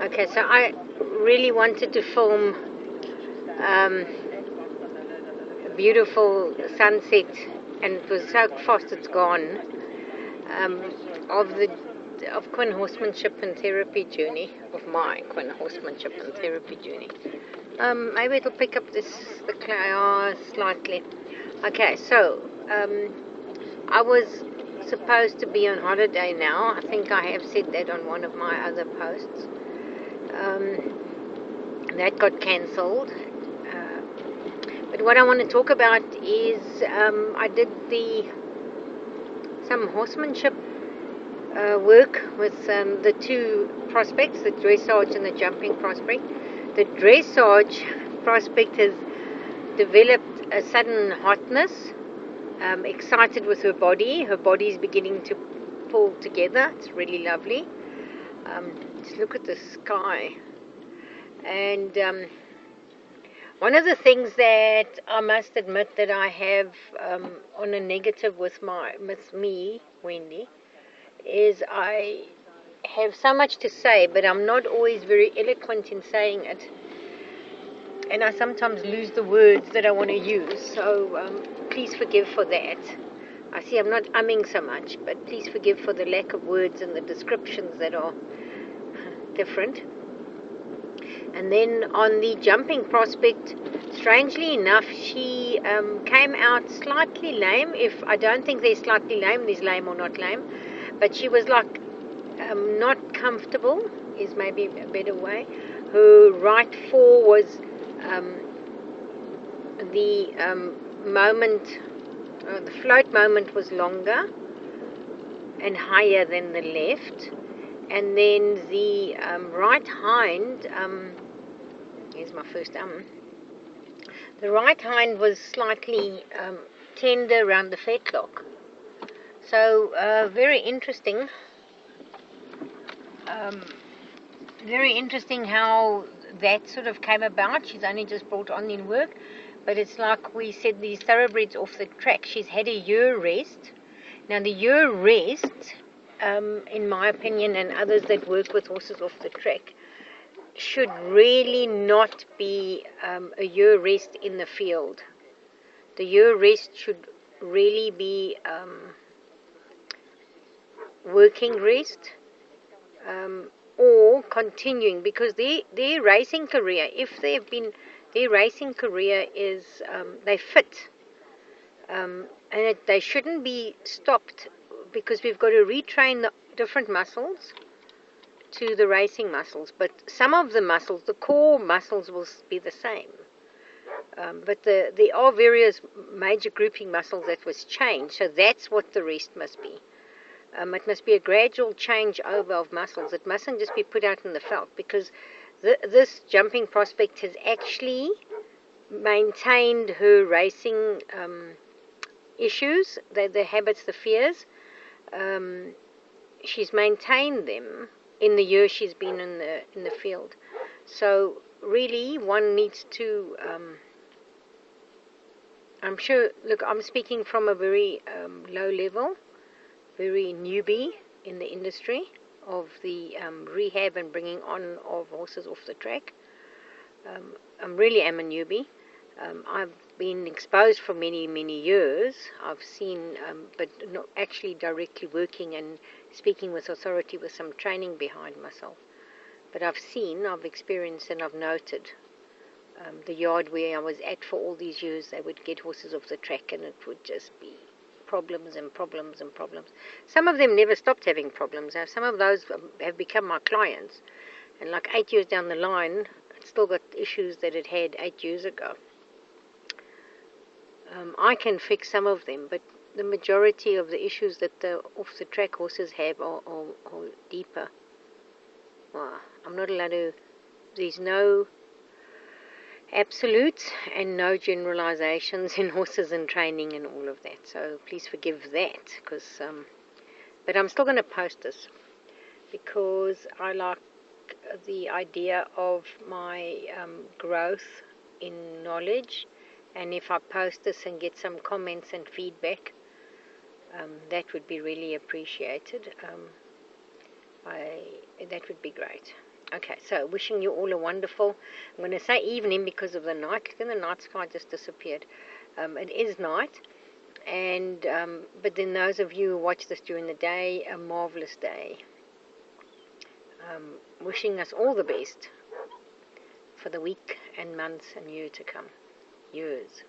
Okay, so I really wanted to film a beautiful sunset, and it was so fast it's gone, of Quinn Horsemanship and Therapy journey, of my Quinn Horsemanship and Therapy journey. Maybe it'll pick up the slightly. Okay, so I was supposed to be on holiday now. I think I have said that on one of my other posts. That got cancelled. But what I want to talk about is I did some horsemanship work with the two prospects, the dressage and the jumping prospect. The dressage prospect has developed a sudden hotness, excited with her body. Her body is beginning to pull together. It's really lovely. Just look at the sky. And one of the things that I must admit that I have on a negative with me, Wendy, is I have so much to say, but I'm not always very eloquent in saying it. And I sometimes lose the words that I want to use. So please forgive for that. I see I'm not umming so much, but please forgive for the lack of words and the descriptions that are different. And then on the jumping prospect, strangely enough, she came out slightly lame. If I don't think there's slightly lame, there's lame or not lame. But she was like not comfortable, is maybe a better way. Her right fore was the float moment was longer and higher than the left. And then the right hind, here's my first the right hind was slightly tender around the fetlock. So very interesting how that sort of came about. She's only just brought on in work, but it's like we said, these thoroughbreds off the track. She's had a year rest. Now the year rest, in my opinion, and others that work with horses off the track, should really not be a year rest in the field. The year rest should really be working rest, or continuing, because their racing career, their racing career is, they fit, and they shouldn't be stopped, because we've got to retrain the different muscles to the racing muscles. But some of the muscles, the core muscles, will be the same. But there are various major grouping muscles that was changed, so that's what the rest must be. It must be a gradual change over of muscles. It mustn't just be put out in the felt, because this jumping prospect has actually maintained her racing issues, the habits, the fears. She's maintained them in the year she's been in the field. So really, one needs to. I'm sure. Look, I'm speaking from a very low level, very newbie in the industry of the rehab and bringing on of horses off the track. I really am a newbie. I've been exposed for many, many years. I've seen, but not actually directly working and speaking with authority with some training behind myself. But I've experienced, and I've noted the yard where I was at for all these years. They would get horses off the track, and it would just be problems and problems and problems. Some of them never stopped having problems. Now, some of those have become my clients, and like 8 years down the line, it's still got issues that it had 8 years ago. I can fix some of them, but the majority of the issues that the off-the-track horses have are deeper. Well, I'm not allowed to. There's no absolutes and no generalizations in horses and training and all of that. So please forgive that, because. But I'm still going to post this because I like the idea of my growth in knowledge. And if I post this and get some comments and feedback, that would be really appreciated. That would be great. Okay, so wishing you all a wonderful, I'm going to say evening because of the night. Then the night sky just disappeared. It is night. And but then those of you who watch this during the day, a marvelous day. Wishing us all the best for the week and months and year to come. Years.